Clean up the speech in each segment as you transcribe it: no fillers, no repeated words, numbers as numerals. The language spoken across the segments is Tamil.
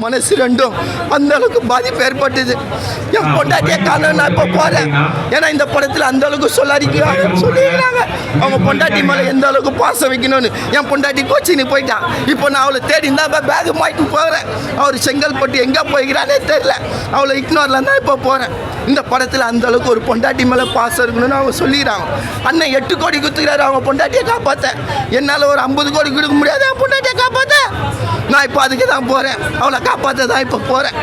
மனசு ரெண்டும் அந்த அளவுக்கு பாதிப்பு ஏற்பட்டுது. என் பொண்டாட்டியை காண நான் இப்போ போகிறேன். ஏன்னா இந்த படத்தில் அந்த அளவுக்கு சொல்லிக்கிறாங்க அவங்க பொண்டாட்டி மேலே எந்த அளவுக்கு பாசம் வைக்கணும்னு. என் பொண்டாட்டி கோச்சின்னு போயிட்டான். இப்போ நான் அவளை தேடி இருந்தால் பேகு மாட்டிட்டு போகிறேன். அவர் செங்கல்பட்டு எங்கே போய்கிறானே தெரியல. அவளை இக்னோரில் தான் இப்போ போகிறேன். இந்த படத்தில் அந்த அளவுக்கு ஒரு பொண்டாட்டி மேலே பாசம் இருக்கணும்னு அவங்க சொல்லிக்கிறாங்க. அண்ணன் 8 கோடி கொடுத்துக்கிறாரு அவங்க பொண்டாட்டியை காப்பாற்ற. என்னால் ஒரு 50 கோடி கொடுக்க முடியாது என் பொண்டாட்டியை காப்பாற்ற. நான் இப்போ அதுக்கு தான் போகிறேன். அவளை காப்பாற்ற தான் இப்போ போகிறேன்.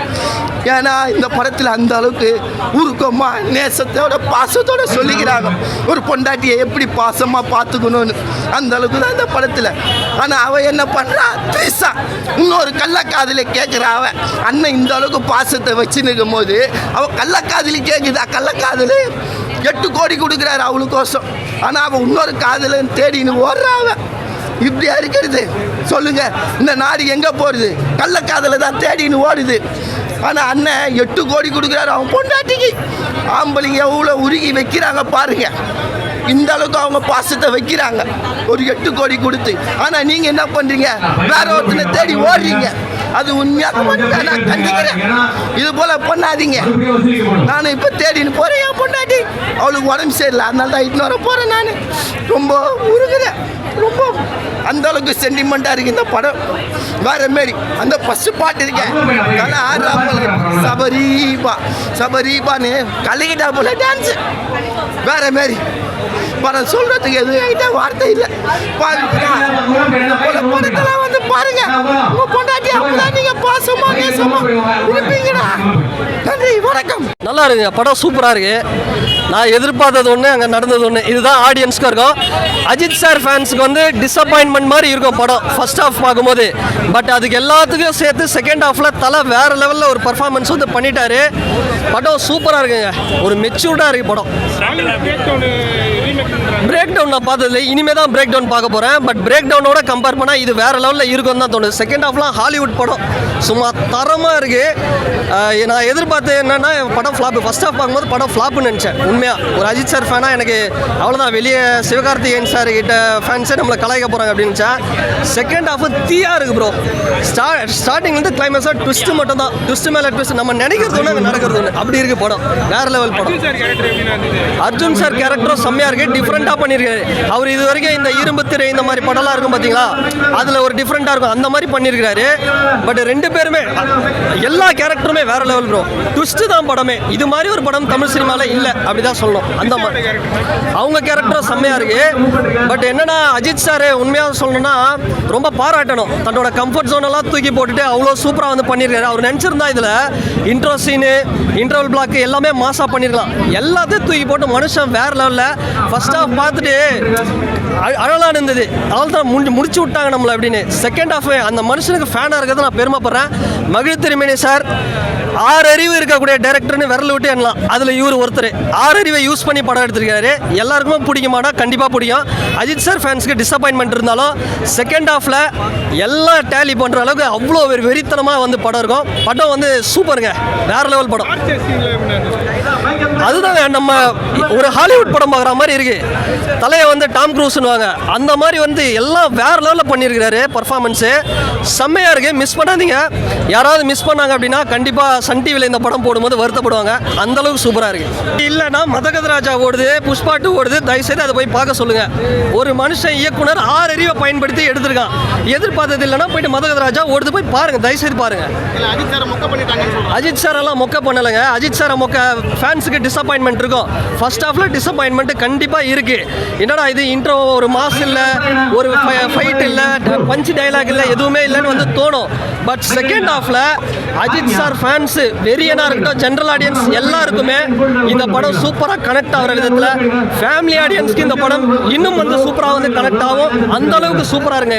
ஏன்னா இந்த படத்தில் அந்த அளவுக்கு உருக்கமாக நேசத்தோட பாசத்தோடு சொல்லிக்கிறாங்க ஒரு பொண்டாட்டியை எப்படி பாசமாக பார்த்துக்கணும்னு. அந்த அளவுக்கு தான் இந்த படத்தில். ஆனால் அவள் என்ன பண்ணுறா, த்ரீசா இன்னொரு கள்ளக்காதலை கேட்குறா. அவன் அண்ணன் இந்த அளவுக்கு பாசத்தை வச்சுன்னு இருக்கும் போது அவள் கள்ளக்காதலி கேட்குதா. கள்ளக்காதல் 8 கோடி கொடுக்குறாரு அவளுக்கோசம். ஆனால் அவள் இன்னொரு காதலன்னு தேடின்னு ஓடுறா. அவன் இப்படியா இருக்கிறது சொல்லுங்க? இந்த நாடு எங்கே போகிறது? கள்ளக்காதலை தான் தேடின்னு ஓடுது. ஆனால் அண்ணன் 8 கோடி கொடுக்குறாரு அவன் பொண்டாட்டிக்கு. ஆம்பளைங்க எவ்வளோ உருகி வைக்கிறாங்க பாருங்க. இந்த அளவுக்கு அவங்க பாசத்தை வைக்கிறாங்க ஒரு 8 கோடி கொடுத்து. ஆனால் நீங்கள் என்ன பண்ணுறீங்க? வேற ஒருத்தனை தேடி ஓடுறீங்க. அது உண்மையாக நான் கண்டிக்கிறேன். இது போல் பண்ணாதீங்க. நான் இப்போ தேடின்னு போகிறேன் என் பொண்டாட்டி. அவளுக்கு உடம்பு சரியில்லை, அதனால தான் இட்டு வர போகிறேன். நான் ரொம்ப உருகுறேன். ரொம்ப அந்த அளவுக்கு சென்டிமெண்ட்டாக இருக்குது இந்த படம். வேற மாரி அந்த ஃபஸ்ட்டு பாட்டு இருக்கேன் சபரீபா சபரீபான்னு கலகிட்டா போல டான்ஸு. வேற மாரி படம் சொல்கிறதுக்கு எதுவும் என்கிட்ட வார்த்தை இல்லை. படத்தெல்லாம் வந்து பாருங்க. உங்கள் பொண்டாட்டி அப்பதான் நீங்கள் பாசமாக நேசமாக இருப்பீங்கடா. நன்றி, வணக்கம். நல்லா இருக்குங்க படம், சூப்பராக இருக்குது. நான் எதிர்பார்த்தது ஒன்று, அங்கே நடந்தது ஒன்று. இதுதான் ஆடியன்ஸ்க்கு இருக்கும். அஜித் சார் ஃபேன்ஸுக்கு வந்து டிசப்பாயின்மெண்ட் மாதிரி இருக்கும் படம் ஃபர்ஸ்ட் ஹாஃப் பார்க்கும்போது. பட் அதுக்கு எல்லாத்துக்கும் சேர்த்து செகண்ட் ஹாஃபில் தலை வேறு லெவலில் ஒரு பர்ஃபார்மன்ஸ் வந்து பண்ணிட்டாரு. படம் சூப்பராக இருக்குங்க. ஒரு மெச்சூர்டாக இருக்குது படம். பிரேக் டவுன் நான் பார்த்ததில்லை, இனிமேல் தான் பிரேக் டவுன் பார்க்க போகிறேன். பட் பிரேக் டவுனோட கம்பேர் பண்ணால் இது வேறு லெவலில் இருக்குன்னு தான் தோணுது. செகண்ட் ஹாஃப்லாம் ஹாலிவுட் படம் சும்மா தரமாக இருக்குது. நான் எதிர்பார்த்து என்னென்னா படம் ஃப்ளாப்பு. ஃபஸ்ட் ஹாஃப் பார்க்கும்போது படம் ஃப்ளாப்புன்னு நினச்சேன். உண்மையாக ஒரு அஜித் சார் ஃபேனாக எனக்கு அவ்வளோதான். வெளியே சிவகார்த்திகேயன் சார் கிட்ட ஃபேன்ஸே நம்மளை கலாய்க்க போகிறாங்க அப்படின்னு நினச்சேன். செகண்ட் ஹாஃபு தீயாக இருக்குது ப்ரோ. ஸ்டார்டிங்லேருந்து கிளைமேக்ஸாக ட்விஸ்ட்டு மட்டும் தான். ட்விஸ்ட்டு மேலே ட்விஸ்ட். நம்ம நினைக்கிறது ஒன்று, அங்கே நடக்கிறது ஒன்று. அப்படி இருக்குது படம். வேறு லெவல் படம். அர்ஜுன் சார் கேரக்டரும் செம்மையாக இருக்குது. டிஃப்ரெண்ட்டாக பண்ணியிருக்காரு. அவர் இது வரைக்கும் இந்த இரும்பு திரை இந்த மாதிரி படம்லாம் இருக்கும் பார்த்தீங்களா, அதில் ஒரு டிஃப்ரெண்ட்டாக இருக்கும். அந்த மாதிரி பண்ணியிருக்காரு. பட் 2 பேருமே எல்லா கேரக்டருமே வேறு லெவல் ப்ரோ. ட்விஸ்ட்டு தான் படமே. இது மாதிரி ஒரு படம் தமிழ் சினிமாவில் இல்லை, அப்படி தான் சொல்லணும். அந்த மாதிரி அவங்க கேரக்டரும் செம்மையாக இருக்குது. பட் என்னென்னா அஜித் சார் உண்மையாக சொல்லணும்னா ரொம்ப பாராட்டணும். தன்னோட கம்ஃபர்ட் ஜோனெல்லாம் தூக்கி போட்டுட்டு அவ்வளோ சூப்பராக வந்து பண்ணியிருக்காரு. அவர் நினச்சிருந்தா இதில் இன்ட்ரோ சீனு, இன்டர்வல் பிளாக்கு எல்லாமே மாசாக பண்ணியிருக்கலாம். எல்லாத்தையும் தூக்கி போட்டு மனுஷன் வேறு லெவலில் ஃபர்ஸ்ட் ஹாஃப் பார்த்துட்டு அழலாக இருந்தது. அவள் தான் முடிச்சு விட்டாங்க நம்மளை அப்படின்னு. செகண்ட் ஹாஃப் அந்த மனுஷனுக்கு ஃபேனாக இருக்கிறது நான் பெருமைப்படுறேன். மகிழ் திருமேனி சார் 6 அறிவு இருக்கக்கூடிய டைரக்டர்னு விரல் விட்டு எண்ணலாம். அதில் இவர் ஒருத்தர் 6 அறிவை யூஸ் பண்ணி படம் எடுத்திருக்காரு. எல்லாருக்குமே பிடிக்குமானா கண்டிப்பாக பிடிக்கும். அஜித் சார் ஃபேன்ஸ்க்கு டிசப்பாயின்மெண்ட் இருந்தாலும் செகண்ட் ஹாஃபில் எல்லாம் டேலி பண்ணுற அளவுக்கு அவ்வளோ ஒரு வெறித்தனமாக வந்து படம் இருக்கும். படம் வந்து சூப்பருங்க, வேறு லெவல் படம். அதுதாங்க நம்ம ஒரு ஹாலிவுட் படம் பார்க்குற மாதிரி இருக்குது. தலையை வந்து டாம் க்ரூஸ்னுவாங்க, அந்த மாதிரி வந்து எல்லாம் வேறு லெவலில் பண்ணியிருக்கிறாரு. பர்ஃபார்மன்ஸு செம்மையாக இருக்குது. மிஸ் பண்ணாதீங்க. யாராவது மிஸ் பண்ணாங்க அப்படின்னா கண்டிப்பாக சன் டிவியில் இந்த படம் போடும்போது வருத்தப்படுவாங்க. அந்தளவுக்கு சூப்பராக இருக்குது. இல்லைன்னா மதகதராஜா ஓடுது, புஷ்பா 2 ஓடுது. தயவுசெய்து அதை போய் பார்க்க சொல்லுங்கள். ஒரு மனுஷன் இயக்குனர் 6 அறிவை பயன்படுத்தி எடுத்திருக்கான். எதிர்பார்த்தது இல்லைன்னா போயிட்டு மதகதராஜா ஓடுது, போய் பாருங்கள், தயவுசெய்து பாருங்கள். அஜித் சார் எல்லாம் மொக்க பண்ணலைங்க. அஜித் சாரை மொக்க ஃபேன்ஸுக்கு டிசப்பாயின்மெண்ட் இருக்கும். ஃபர்ஸ்ட் ஹாஃபில் டிசப்பாயின்மெண்ட் கண்டிப்பாக இருக்குது. என்னடா இது இன்ட்ரோ ஒரு மாஸ் இல்லை, ஒரு ஃபைட் இல்லை, பஞ்ச் டைலாக் இல்லை, எதுவுமே இல்லைன்னு வந்து தோணும். பட் செகண்ட் ஹாஃபில் அஜித் சார் ஃபேன்ஸு வெறியனாக இருக்கட்டும், ஜென்ரல் ஆடியன்ஸ் எல்லாருக்குமே இந்த படம் சூப்பராக கனெக்ட் ஆகிற விதத்தில், ஃபேமிலி ஆடியன்ஸ்க்கு இந்த படம் இன்னும் வந்து சூப்பராக வந்து கனெக்ட் ஆகும். அந்த அளவுக்கு சூப்பராக இருங்க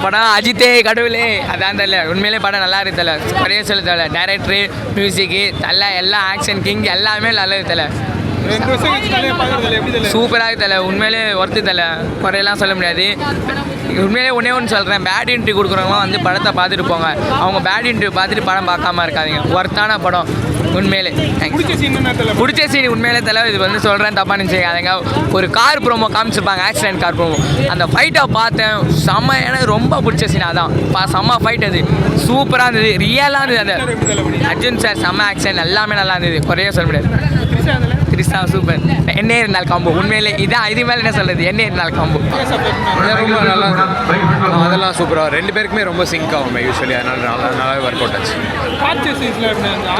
படம். அஜித்தே கடவுளே அதான் தெரியல. உண்மையிலே படம் நல்லா இருக்கு தலை. நிறைய சொல்ல தலை. டைரக்டரு, மியூசிக்கு, தலை, எல்லா ஆக்ஷன் கிங் எல்லாமே நல்லது தலை. சூப்பராக தலை. உண்மையிலே ஒர்த்து தலை. குறையெல்லாம் சொல்ல முடியாது. உண்மையிலே ஒன்று சொல்கிறேன், பேட் இன்ட்ரி கொடுக்குறவங்களாம் வந்து படத்தை பார்த்துட்டு போங்க. அவங்க பேட் இன்ட்ரி பார்த்துட்டு படம் பார்க்காம இருக்காதிங்க. ஒர்த்தான படம். உண்மையிலே பிடிச்ச சீன் என்ன தெரியல. பிடிச்ச சீன் உண்மையிலே தலை இது வந்து சொல்கிறேன் தப்பாக நினச்சிக்காதங்க. ஒரு கார் ப்ரோமோ காமிச்சிருப்பாங்க, ஆக்சிடென்ட் கார் ப்ரோமோ. அந்த ஃபைட்டை பார்த்தேன், செம்ம. எனக்கு ரொம்ப பிடிச்ச சீன் அதான். செம்ம ஃபைட் அது, சூப்பராக இருந்தது, ரியலாக இருந்தது. அந்த அர்ஜுன் சார் செம்ம ஆக்ஷன், எல்லாமே நல்லா இருந்தது, குறைய சொல்ல முடியாது. கிறிஸ்தா சூப்பர். என்னே இருந்தால் காம்போ உண்மையிலே இதான். இது மேலே என்ன சொல்கிறது, என்னே இருந்தால் காம்போ ரொம்ப நல்லா அதெல்லாம் சூப்பராக ரெண்டு பேருக்குமே ரொம்ப சிங்க் ஆகும் யூஸ்வலி. அதனால நல்லாவே ஒர்க் அவுட் ஆச்சு.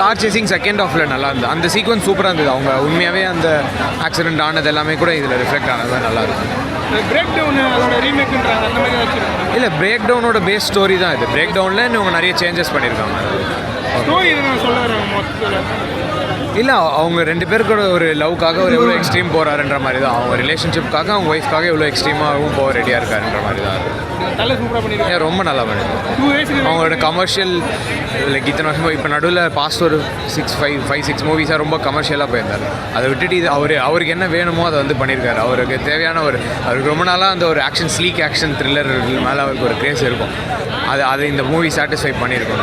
கார் சேசிங் செகண்ட் ஹாஃப்ல நல்லா இருந்தது. அந்த சீக்வன்ஸ் சூப்பராக இருந்தது. அவங்க உண்மையாகவே அந்த ஆக்சிடென்ட் ஆனது எல்லாமே கூட இதில் ரிஃப்ளெக்ட் ஆனது நல்லா இருக்கும். இல்லை, பிரேக் டவுனோட பேஸ் ஸ்டோரி தான் இது. பிரேக் டவுனில் இவங்க நிறைய சேஞ்சஸ் பண்ணியிருக்காங்க. இல்லை, அவங்க ரெண்டு பேருக்கூட ஒரு லவ்க்காக ஒரு எவ்வளோ எக்ஸ்ட்ரீம் போகிறாருன்ற மாதிரி தான். அவங்க ரிலேஷன்ஷிப்காக அவங்க ஒய்ஃப்காக எவ்வளோ எக்ஸ்ட்ரீமாகவும் போக ரெடியாக இருக்காருன்ற மாதிரி தான். ரொம்ப நல்லா பண்ணியிருக்காங்க. அவங்களோட கமர்ஷியல் லைக் இத்தனை வருஷம் இப்போ நடுவில் பாஸ்ட் ஒரு 6 மூவிஸாக ரொம்ப கமர்ஷியலாக போயிருந்தார். அதை விட்டுட்டு இது அவருக்கு என்ன வேணுமோ அதை வந்து பண்ணியிருக்காரு. அவருக்கு தேவையான அவருக்கு ரொம்ப நாளாக அந்த ஒரு ஆக்ஷன், ஸ்லீக் ஆக்ஷன் த்ரில்லர் மேலே அவருக்கு ஒரு கிரேஸ் இருக்கும். அதை இந்த மூவி சாட்டிஸ்ஃபை பண்ணியிருக்கோம்.